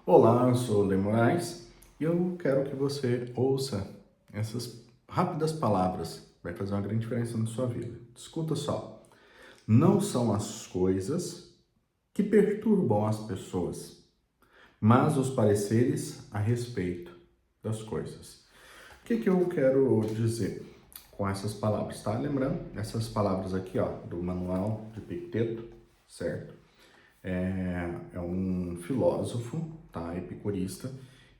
Olá, eu sou o De Moraes e eu quero que você ouça essas rápidas palavras. Vai fazer uma grande diferença na sua vida. Escuta só. Não são as coisas que perturbam as pessoas, mas os pareceres a respeito das coisas. O que eu quero dizer com essas palavras, tá? Lembrando, essas palavras aqui, ó, do Manual de Epicteto, certo? É um filósofo, tá, epicurista.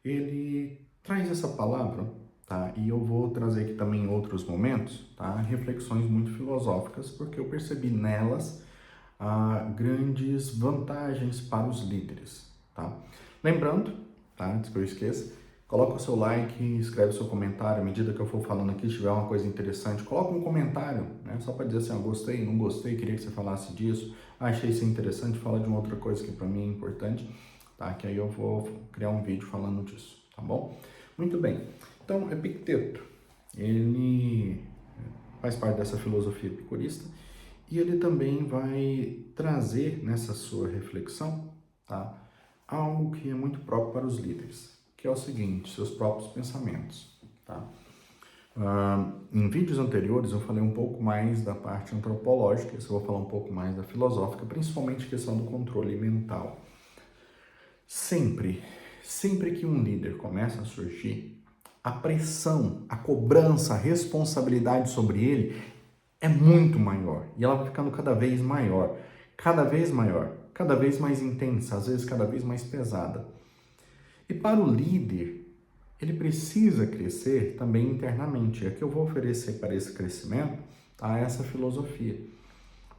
Ele traz essa palavra, tá, e eu vou trazer aqui também em outros momentos, tá, reflexões muito filosóficas, porque eu percebi nelas grandes vantagens para os líderes, tá. Lembrando, tá, antes que eu esqueça, coloca o seu like, escreve o seu comentário, à medida que eu for falando aqui, se tiver uma coisa interessante, coloca um comentário, né? Só para dizer assim, ó, gostei, não gostei, queria que você falasse disso, achei isso interessante, fala de uma outra coisa que para mim é importante, tá? Que aí eu vou criar um vídeo falando disso, tá bom? Muito bem, então Epicteto, ele faz parte dessa filosofia epicurista e ele também vai trazer nessa sua reflexão, tá? Algo que é muito próprio para os líderes, que é o seguinte, seus próprios pensamentos, tá? Em vídeos anteriores eu falei um pouco mais da parte antropológica, esse eu vou falar um pouco mais da filosófica, principalmente questão do controle mental. Sempre que um líder começa a surgir, a pressão, a cobrança, a responsabilidade sobre ele é muito maior e ela vai ficando cada vez maior, cada vez mais intensa, às vezes cada vez mais pesada. E para o líder, ele precisa crescer também internamente. É que eu vou oferecer para esse crescimento, tá, essa filosofia.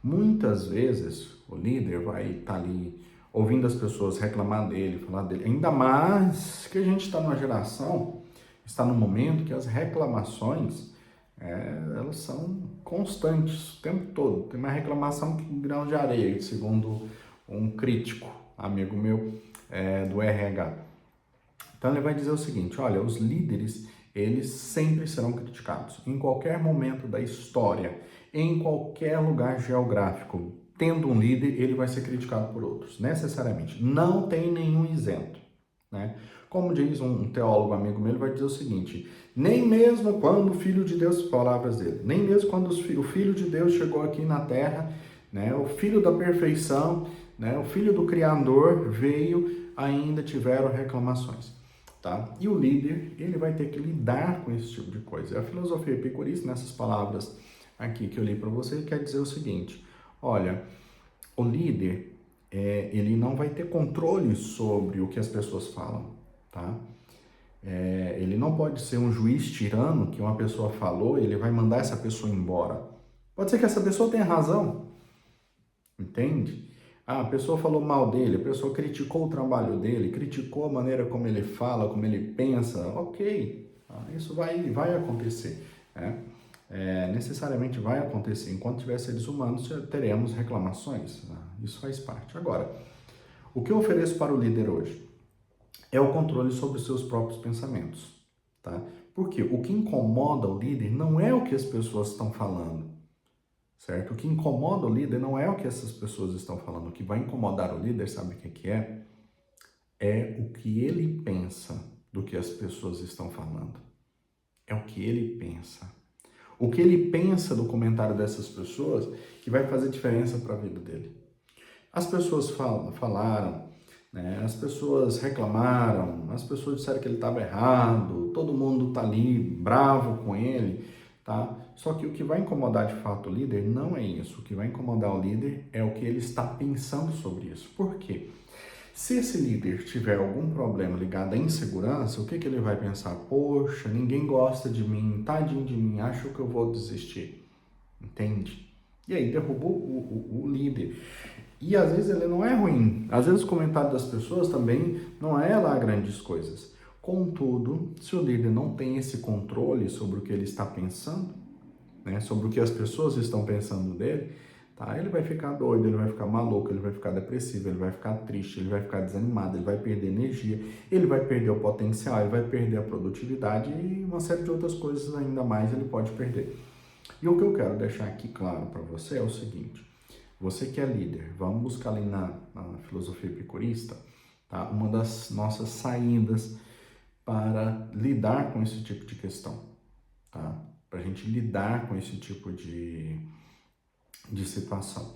Muitas vezes o líder vai estar ali ouvindo as pessoas reclamar dele, falar dele. Ainda mais que a gente está numa geração, está num momento que as reclamações elas são constantes o tempo todo. Tem mais reclamação que grão de areia, segundo um crítico, amigo meu do RH. Então ele vai dizer o seguinte, olha, os líderes, eles sempre serão criticados, em qualquer momento da história, em qualquer lugar geográfico. Tendo um líder, ele vai ser criticado por outros, necessariamente. Não tem nenhum isento, né? Como diz um teólogo amigo meu, ele vai dizer o seguinte, nem mesmo quando o Filho de Deus, palavras dele, nem mesmo quando o Filho de Deus chegou aqui na Terra, né, o Filho da perfeição, né, o Filho do Criador veio, ainda tiveram reclamações. Tá? E o líder, ele vai ter que lidar com esse tipo de coisa. A filosofia epicurista, nessas palavras aqui que eu li para você, quer dizer o seguinte, olha, o líder, ele não vai ter controle sobre o que as pessoas falam, tá? Ele não pode ser um juiz tirano que uma pessoa falou, ele vai mandar essa pessoa embora. Pode ser que essa pessoa tenha razão, entende? A pessoa falou mal dele, a pessoa criticou o trabalho dele, criticou a maneira como ele fala, como ele pensa, ok, isso vai acontecer, né? Necessariamente vai acontecer. Enquanto tiver seres humanos, teremos reclamações, né? Isso faz parte. Agora, o que eu ofereço para o líder hoje é o controle sobre os seus próprios pensamentos, tá? Porque o que incomoda o líder não é o que as pessoas estão falando, certo? O que incomoda o líder não é o que essas pessoas estão falando. O que vai incomodar o líder, sabe o que é? É o que ele pensa do que as pessoas estão falando. É o que ele pensa. O que ele pensa do comentário dessas pessoas que vai fazer diferença para a vida dele. As pessoas falaram, né? As pessoas reclamaram, as pessoas disseram que ele estava errado, todo mundo está ali bravo com ele, tá? Só que o que vai incomodar de fato o líder não é isso. O que vai incomodar o líder é o que ele está pensando sobre isso. Por quê? Se esse líder tiver algum problema ligado à insegurança, o que ele vai pensar? Poxa, ninguém gosta de mim, tadinho de mim, acho que eu vou desistir. Entende? E aí derrubou o líder. E às vezes ele não é ruim. Às vezes o comentário das pessoas também não é lá grandes coisas. Contudo, se o líder não tem esse controle sobre o que ele está pensando, né, sobre o que as pessoas estão pensando dele, tá? Ele vai ficar doido, ele vai ficar maluco, ele vai ficar depressivo, ele vai ficar triste, ele vai ficar desanimado, ele vai perder energia, ele vai perder o potencial, ele vai perder a produtividade e uma série de outras coisas ainda mais ele pode perder. E o que eu quero deixar aqui claro para você é o seguinte, você que é líder, vamos buscar ali na filosofia epicurista, tá? Uma das nossas saídas para lidar com esse tipo de questão, tá? Para a gente lidar com esse tipo de situação,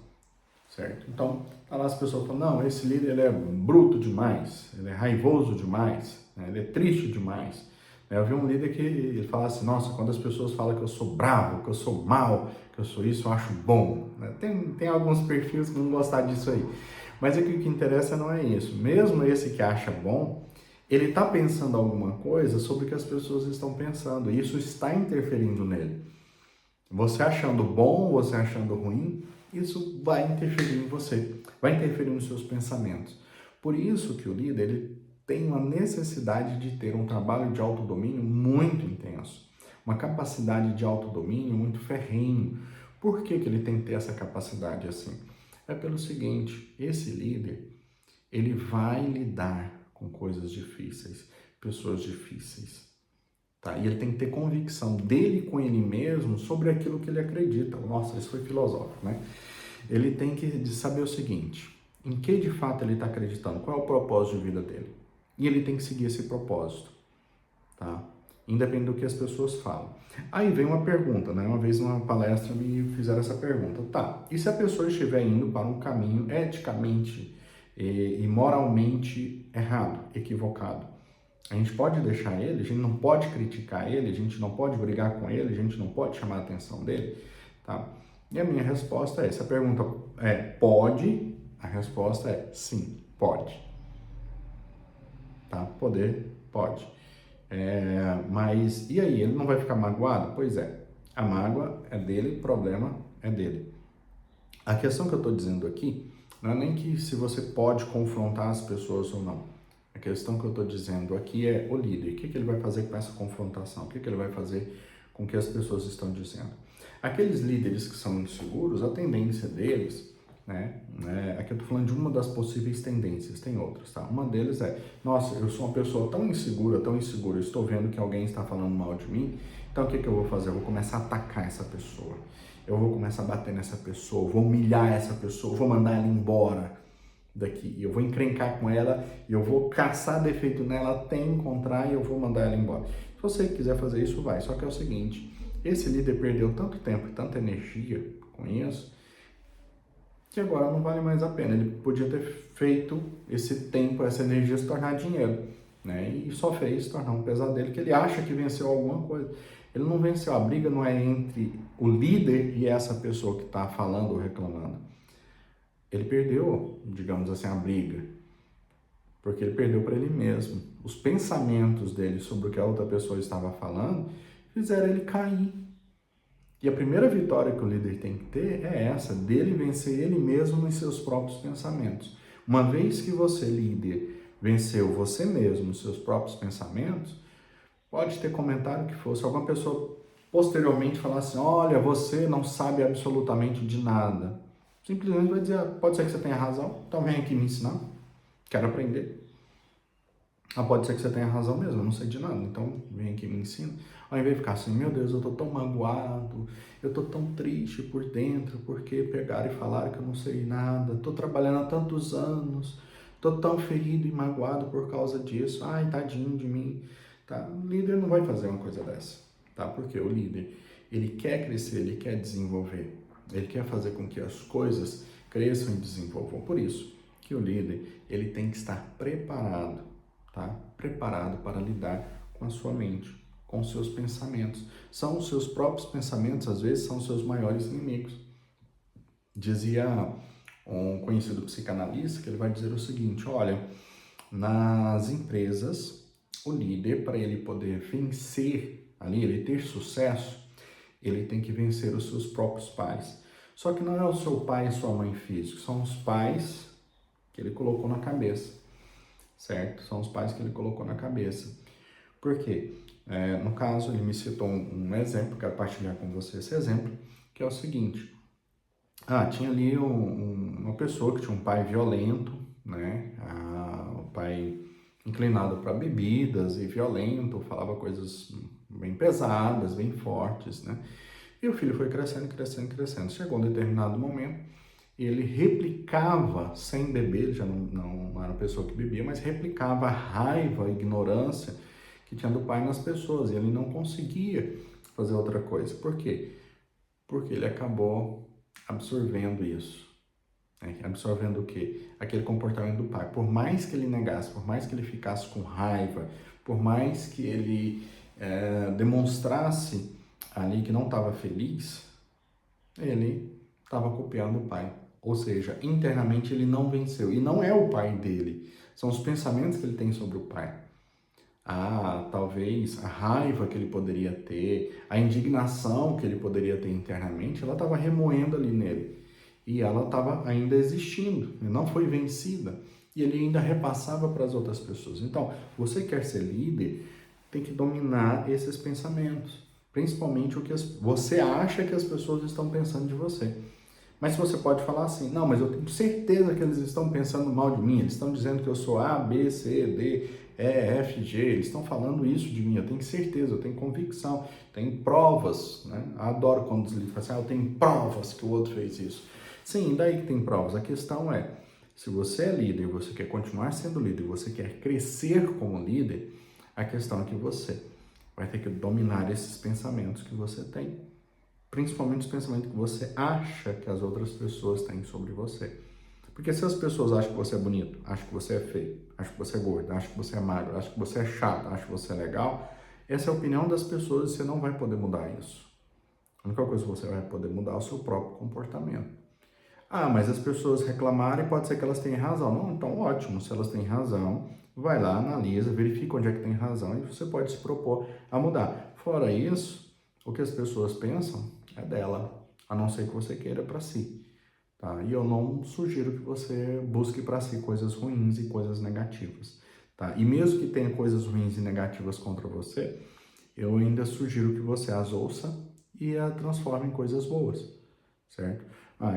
certo? Então, tá lá as pessoas falam, não, esse líder ele é bruto demais, ele é raivoso demais, né? Ele é triste demais. Eu vi um líder que ele fala assim, nossa, quando as pessoas falam que eu sou bravo, que eu sou mal, que eu sou isso, eu acho bom. Tem alguns perfis que não gostam disso aí. Mas aqui o que interessa não é isso. Mesmo esse que acha bom, ele está pensando alguma coisa sobre o que as pessoas estão pensando. E isso está interferindo nele. Você achando bom, você achando ruim, isso vai interferir em você, vai interferir nos seus pensamentos. Por isso que o líder ele tem uma necessidade de ter um trabalho de autodomínio muito intenso, uma capacidade de autodomínio muito ferrenho. Por que que ele tem que ter essa capacidade assim? É pelo seguinte, esse líder, ele vai lidar com coisas difíceis, pessoas difíceis. Tá? E ele tem que ter convicção dele com ele mesmo sobre aquilo que ele acredita. Nossa, isso foi filosófico, né? Ele tem que saber o seguinte, em que de fato ele está acreditando, qual é o propósito de vida dele. E ele tem que seguir esse propósito, tá? Independente do que as pessoas falam. Aí vem uma pergunta, né? Uma vez numa palestra me fizeram essa pergunta. Tá, e se a pessoa estiver indo para um caminho eticamente e moralmente errado, equivocado? A gente pode deixar ele, a gente não pode criticar ele, a gente não pode brigar com ele, a gente não pode chamar a atenção dele, tá? E a minha resposta é, se a pergunta é pode, a resposta é sim, pode. Tá? Poder, pode. Mas e aí, ele não vai ficar magoado? Pois é, a mágoa é dele, o problema é dele. A questão que eu estou dizendo aqui não é nem que se você pode confrontar as pessoas ou não. A questão que eu estou dizendo aqui é o líder. O que ele vai fazer com essa confrontação? O que ele vai fazer com o que as pessoas estão dizendo? Aqueles líderes que são inseguros, a tendência deles, aqui eu estou falando de uma das possíveis tendências, tem outras, tá? Uma deles é, nossa, eu sou uma pessoa tão insegura, eu estou vendo que alguém está falando mal de mim, então o que eu vou fazer? Eu vou começar a atacar essa pessoa. Eu vou começar a bater nessa pessoa, vou humilhar essa pessoa, vou mandar ela embora daqui. Eu vou encrencar com ela, eu vou caçar defeito nela até encontrar e eu vou mandar ela embora. Se você quiser fazer isso, vai. Só que é o seguinte, esse líder perdeu tanto tempo e tanta energia com isso, que agora não vale mais a pena. Ele podia ter feito esse tempo, essa energia se tornar dinheiro, né? E só fez se tornar um pesadelo, que ele acha que venceu alguma coisa. Ele não venceu, a briga não é entre o líder e essa pessoa que está falando ou reclamando. Ele perdeu, digamos assim, a briga, porque ele perdeu para ele mesmo. Os pensamentos dele sobre o que a outra pessoa estava falando fizeram ele cair. E a primeira vitória que o líder tem que ter é essa, dele vencer ele mesmo nos seus próprios pensamentos. Uma vez que você, líder, venceu você mesmo nos seus próprios pensamentos, pode ter comentário que for. Se alguma pessoa posteriormente falar assim, olha, você não sabe absolutamente de nada, simplesmente vai dizer, pode ser que você tenha razão, então vem aqui me ensinar, quero aprender. Pode ser que você tenha razão mesmo, eu não sei de nada, então vem aqui e me ensina. Ao invés de ficar assim, meu Deus, eu tô tão magoado, eu tô tão triste por dentro, porque pegaram e falaram que eu não sei nada, tô trabalhando há tantos anos, tô tão ferido e magoado por causa disso, ai, tadinho de mim. Tá? O líder não vai fazer uma coisa dessa, tá? Porque o líder, ele quer crescer, ele quer desenvolver, ele quer fazer com que as coisas cresçam e desenvolvam. Por isso que o líder, ele tem que estar preparado, tá? Preparado para lidar com a sua mente, com os seus pensamentos. São os seus próprios pensamentos, às vezes, são os seus maiores inimigos. Dizia um conhecido psicanalista que ele vai dizer o seguinte, olha, nas empresas, o líder, para ele poder vencer ali, ele ter sucesso, ele tem que vencer os seus próprios pais. Só que não é o seu pai e sua mãe físicos, são os pais que ele colocou na cabeça, certo? São os pais que ele colocou na cabeça. Por quê? No caso, ele me citou um exemplo, quero partilhar com você esse exemplo, que é o seguinte. Tinha ali uma pessoa que tinha um pai violento, né? O pai inclinado para bebidas e violento, falava coisas bem pesadas, bem fortes, né? E o filho foi crescendo, crescendo, crescendo. Chegou um determinado momento, ele replicava sem beber, ele já não era pessoa que bebia, mas replicava a raiva, a ignorância que tinha do pai nas pessoas, e ele não conseguia fazer outra coisa. Por quê? Porque ele acabou absorvendo isso. Né? Absorvendo o quê? Aquele comportamento do pai. Por mais que ele negasse, por mais que ele ficasse com raiva, por mais que ele demonstrasse ali que não estava feliz, ele estava copiando o pai. Ou seja, internamente ele não venceu. E não é o pai dele. São os pensamentos que ele tem sobre o pai. Talvez a raiva que ele poderia ter, a indignação que ele poderia ter internamente, ela estava remoendo ali nele. E ela estava ainda existindo, não foi vencida. E ele ainda repassava para as outras pessoas. Então, você quer ser líder, tem que dominar esses pensamentos. Principalmente o que você acha que as pessoas estão pensando de você. Mas você pode falar assim, não, mas eu tenho certeza que eles estão pensando mal de mim, eles estão dizendo que eu sou A, B, C, D, E, F, G, eles estão falando isso de mim, eu tenho certeza, eu tenho convicção, tenho provas, né? Eu adoro quando os líderes falam assim, eu tenho provas que o outro fez isso. Sim, daí que tem provas. A questão é, se você é líder, você quer continuar sendo líder, você quer crescer como líder, a questão é que você vai ter que dominar esses pensamentos que você tem. Principalmente os pensamentos que você acha que as outras pessoas têm sobre você. Porque se as pessoas acham que você é bonito, acham que você é feio, acham que você é gordo, acham que você é magro, acham que você é chato, acham que você é legal, essa é a opinião das pessoas e você não vai poder mudar isso. A única coisa que você vai poder mudar é o seu próprio comportamento. Mas as pessoas reclamarem, pode ser que elas tenham razão. Não, então ótimo, se elas têm razão, vai lá, analisa, verifica onde é que tem razão e você pode se propor a mudar. Fora isso, o que as pessoas pensam é dela, a não ser que você queira para si, tá? E eu não sugiro que você busque para si coisas ruins e coisas negativas, tá? E mesmo que tenha coisas ruins e negativas contra você, eu ainda sugiro que você as ouça e a transforme em coisas boas, certo?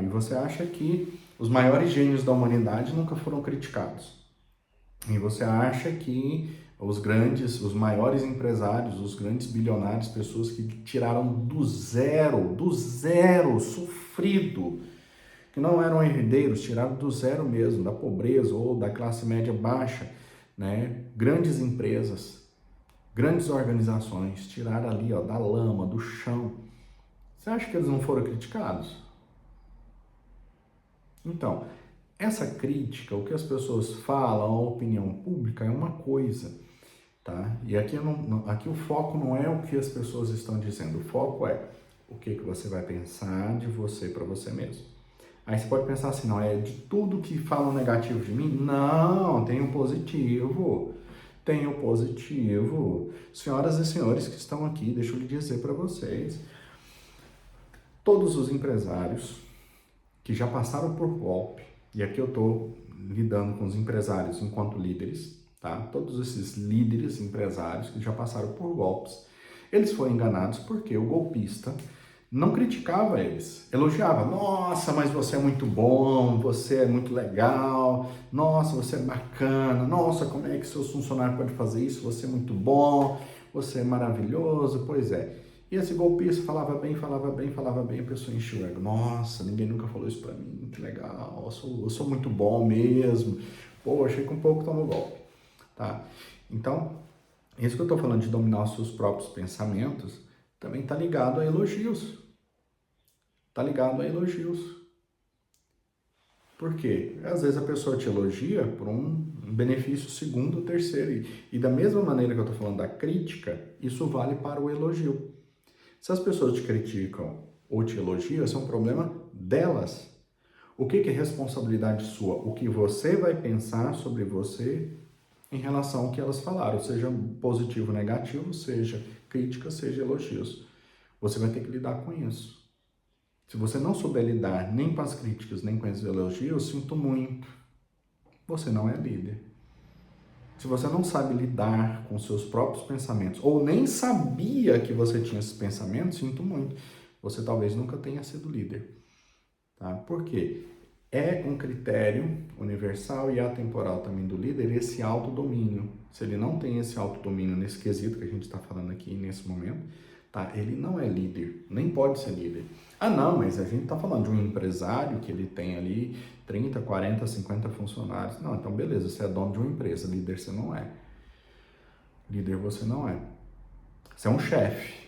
E você acha que os maiores gênios da humanidade nunca foram criticados. E você acha que os maiores empresários, os grandes bilionários, pessoas que tiraram do zero, sofrido, que não eram herdeiros, tiraram do zero mesmo, da pobreza ou da classe média baixa, né? Grandes empresas, grandes organizações, tiraram ali, da lama, do chão. Você acha que eles não foram criticados? Então, essa crítica, o que as pessoas falam, a opinião pública é uma coisa, tá? E aqui o foco não é o que as pessoas estão dizendo, o foco é o que você vai pensar de você para você mesmo. Aí você pode pensar assim, não, é de tudo que falam negativo de mim? Não, tem o positivo. Tem o positivo. Senhoras e senhores que estão aqui, deixa eu lhe dizer para vocês, todos os empresários que já passaram por golpe, e aqui eu estou lidando com os empresários enquanto líderes, tá? Todos esses líderes empresários que já passaram por golpes, eles foram enganados porque o golpista não criticava eles, elogiava. Nossa, mas você é muito bom, você é muito legal, nossa, você é bacana, nossa, como é que seus funcionários podem fazer isso? Você é muito bom, você é maravilhoso, pois é. E esse golpista falava bem, a pessoa encheu o ego. Nossa, ninguém nunca falou isso pra mim, que legal, eu sou muito bom mesmo. Pô, achei que um pouco tomou golpe, tá? Então, isso que eu tô falando de dominar os seus próprios pensamentos, também tá ligado a elogios. Tá ligado a elogios. Por quê? Às vezes a pessoa te elogia por um benefício segundo ou terceiro. E da mesma maneira que eu tô falando da crítica, isso vale para o elogio. Se as pessoas te criticam ou te elogiam, isso é um problema delas. O que é responsabilidade sua? O que você vai pensar sobre você em relação ao que elas falaram, seja positivo ou negativo, seja crítica, seja elogios. Você vai ter que lidar com isso. Se você não souber lidar nem com as críticas, nem com os elogios, sinto muito. Você não é líder. Se você não sabe lidar com seus próprios pensamentos, ou nem sabia que você tinha esses pensamentos, sinto muito. Você talvez nunca tenha sido líder. Tá? Por quê? É um critério universal e atemporal também do líder esse autodomínio. Se ele não tem esse autodomínio nesse quesito que a gente está falando aqui nesse momento, tá? Ele não é líder, nem pode ser líder. Ah, não, mas a gente está falando de um empresário que ele tem ali 30, 40, 50 funcionários. Não, então beleza, você é dono de uma empresa, líder você não é. Líder você não é. Você é um chefe,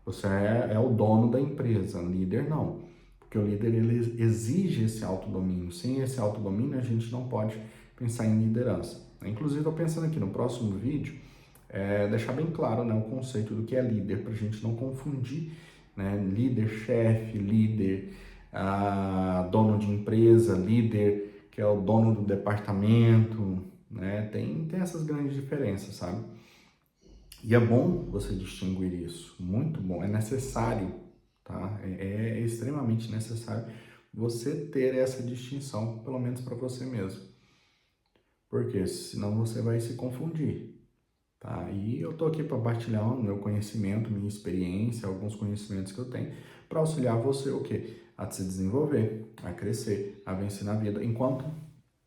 você é o dono da empresa, líder não. Porque o líder ele exige esse autodomínio. Sem esse autodomínio a gente não pode pensar em liderança. Inclusive, estou pensando aqui no próximo vídeo, deixar bem claro, né, o conceito do que é líder, para a gente não confundir, né, líder, chefe, líder, dono de empresa, líder que é o dono do departamento, né, tem essas grandes diferenças, sabe? E é bom você distinguir isso, muito bom, é necessário, tá? É extremamente necessário você ter essa distinção, pelo menos para você mesmo, porque senão você vai se confundir. Tá? E eu tô aqui para partilhar o meu conhecimento, minha experiência, alguns conhecimentos que eu tenho, para auxiliar você o quê? A se desenvolver, a crescer, a vencer na vida, enquanto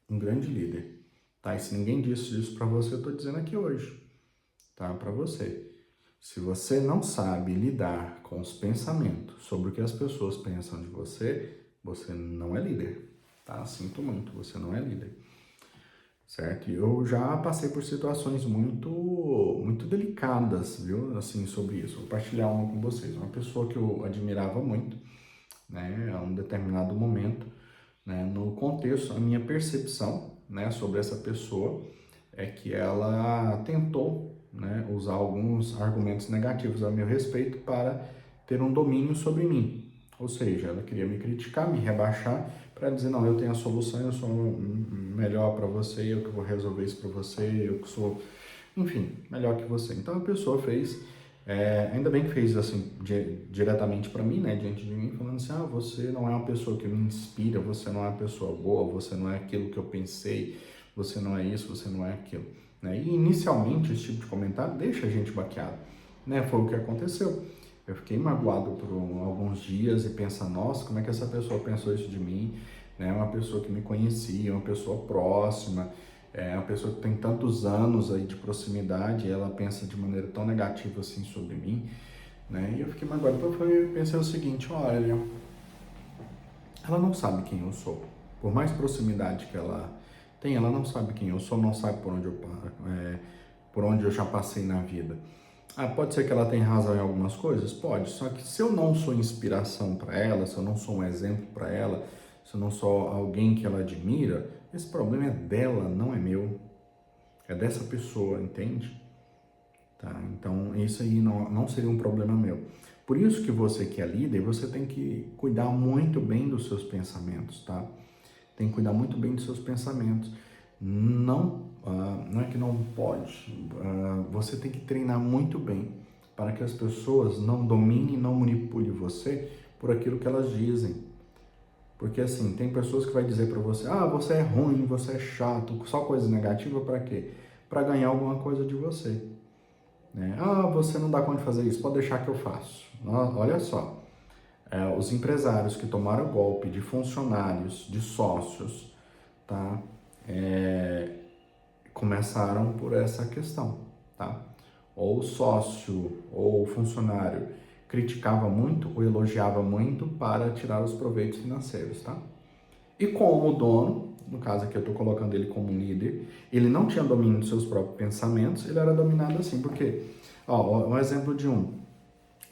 um grande líder. Tá? E se ninguém disse isso para você, eu tô dizendo aqui hoje, tá? Para você. Se você não sabe lidar com os pensamentos sobre o que as pessoas pensam de você, você não é líder, tá? Sinto muito, você não é líder. Certo? Eu já passei por situações muito delicadas, viu? Assim, sobre isso. Vou partilhar uma com vocês. Uma pessoa que eu admirava muito, né? A um determinado momento, né? No contexto, a minha percepção, né? Sobre essa pessoa é que ela tentou, né? Usar alguns argumentos negativos a meu respeito para ter um domínio sobre mim. Ou seja, ela queria me criticar, me rebaixar, para dizer, não, eu tenho a solução, eu sou melhor para você, eu que vou resolver isso para você, eu que sou, enfim, melhor que você. Então a pessoa fez, ainda bem que fez assim, diretamente para mim, né, diante de mim, falando assim, você não é uma pessoa que me inspira, você não é uma pessoa boa, você não é aquilo que eu pensei, você não é isso, você não é aquilo. Né? E inicialmente esse tipo de comentário deixa a gente baqueado, né, foi o que aconteceu. Eu fiquei magoado por alguns dias e pensa, nossa, como é que essa pessoa pensou isso de mim? Né? Uma pessoa que me conhecia, uma pessoa próxima, uma pessoa que tem tantos anos aí de proximidade, e ela pensa de maneira tão negativa assim sobre mim, né? E eu fiquei magoado, então eu pensei o seguinte, olha, ela não sabe quem eu sou. Por mais proximidade que ela tem, ela não sabe quem eu sou, não sabe por onde eu já passei na vida. Pode ser que ela tenha razão em algumas coisas? Pode, só que se eu não sou inspiração para ela, se eu não sou um exemplo para ela, se eu não sou alguém que ela admira, esse problema é dela, não é meu. É dessa pessoa, entende? Tá? Então, isso aí não seria um problema meu. Por isso que você que é líder, você tem que cuidar muito bem dos seus pensamentos, tá? Tem que cuidar muito bem dos seus pensamentos. Não é que não pode, você tem que treinar muito bem para que as pessoas não dominem e não manipulem você por aquilo que elas dizem. Porque assim, tem pessoas que vai dizer para você, você é ruim, você é chato, só coisa negativa para quê? Para ganhar alguma coisa de você. Né? Você não dá conta de fazer isso, pode deixar que eu faço. Olha só, os empresários que tomaram golpe de funcionários, de sócios, tá? Começaram por essa questão, tá? Ou o sócio ou o funcionário criticava muito ou elogiava muito para tirar os proveitos financeiros, tá? E como dono, no caso aqui eu estou colocando ele como líder, ele não tinha domínio dos seus próprios pensamentos, ele era dominado assim, porque, um exemplo de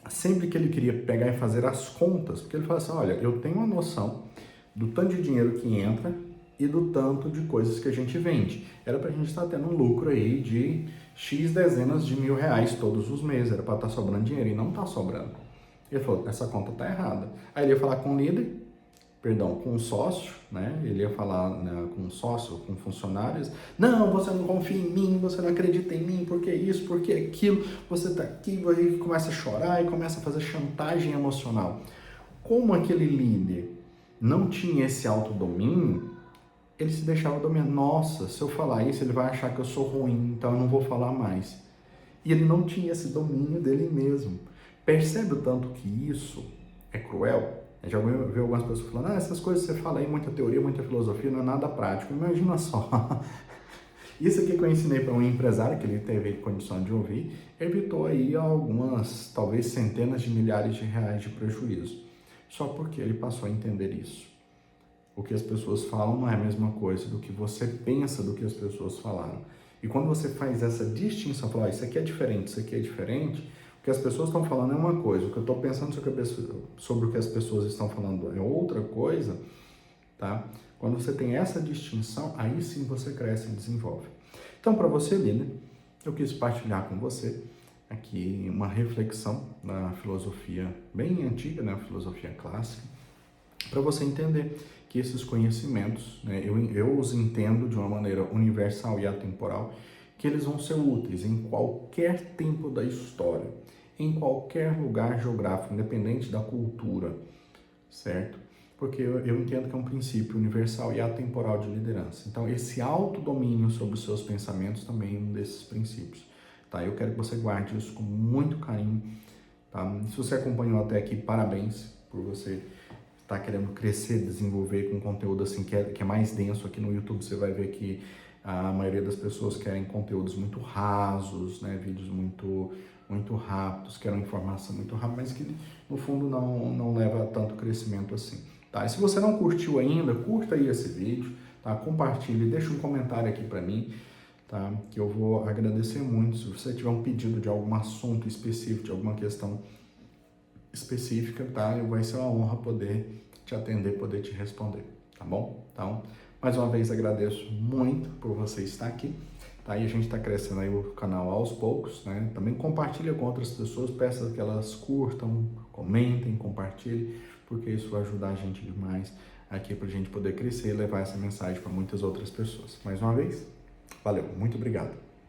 sempre que ele queria pegar e fazer as contas, porque ele fala assim, olha, eu tenho uma noção do tanto de dinheiro que entra e do tanto de coisas que a gente vende. Era para a gente estar tendo um lucro aí de X dezenas de mil reais todos os meses, era para estar sobrando dinheiro e não está sobrando. Ele falou, essa conta está errada. Aí ele ia falar com o líder, com o sócio, né? Ele ia falar, né, com o sócio, com funcionários. Não, você não confia em mim, você não acredita em mim, porque isso, porque aquilo. Você tá aqui, aí começa a chorar e começa a fazer chantagem emocional. Como aquele líder não tinha esse autodomínio, ele se deixava dominar. Nossa, se eu falar isso, ele vai achar que eu sou ruim, então eu não vou falar mais. E ele não tinha esse domínio dele mesmo. Percebe o tanto que isso é cruel? Eu já vi algumas pessoas falando, essas coisas que você fala aí, muita teoria, muita filosofia, não é nada prático. Imagina só, Isso aqui que eu ensinei para um empresário que ele teve condição de ouvir, evitou aí algumas, talvez centenas de milhares de reais de prejuízo, só porque ele passou a entender isso. O que as pessoas falam não é a mesma coisa do que você pensa do que as pessoas falaram. E quando você faz essa distinção, fala, isso aqui é diferente, isso aqui é diferente, o que as pessoas estão falando é uma coisa, o que eu estou pensando sobre o que as pessoas estão falando é outra coisa, tá? Quando você tem essa distinção, aí sim você cresce e desenvolve. Então, para você, líder, eu quis partilhar com você aqui uma reflexão da filosofia bem antiga, né, a filosofia clássica, para você entender que esses conhecimentos, né, eu os entendo de uma maneira universal e atemporal, que eles vão ser úteis em qualquer tempo da história, em qualquer lugar geográfico, independente da cultura, certo? Porque eu entendo que é um princípio universal e atemporal de liderança. Então, esse autodomínio sobre os seus pensamentos também é um desses princípios, tá? Eu quero que você guarde isso com muito carinho, tá? Se você acompanhou até aqui, parabéns por você estar querendo crescer, desenvolver com conteúdo assim que é mais denso. Aqui no YouTube você vai ver que a maioria das pessoas querem conteúdos muito rasos, né? Vídeos muito rápidos, querem informação muito rápida, mas que no fundo não leva a tanto crescimento assim. Tá? E se você não curtiu ainda, curta aí esse vídeo, tá? Compartilhe, deixa um comentário aqui para mim, tá? Que eu vou agradecer muito. Se você tiver um pedido de algum assunto específico, de alguma questão específica, tá? Vai ser uma honra poder te atender, poder te responder, tá bom? Então, mais uma vez agradeço muito por você estar aqui, tá? E a gente está crescendo aí o canal aos poucos, né? Também compartilha com outras pessoas, peça que elas curtam, comentem, compartilhem, porque isso vai ajudar a gente demais aqui para a gente poder crescer e levar essa mensagem para muitas outras pessoas. Mais uma vez, valeu, muito obrigado.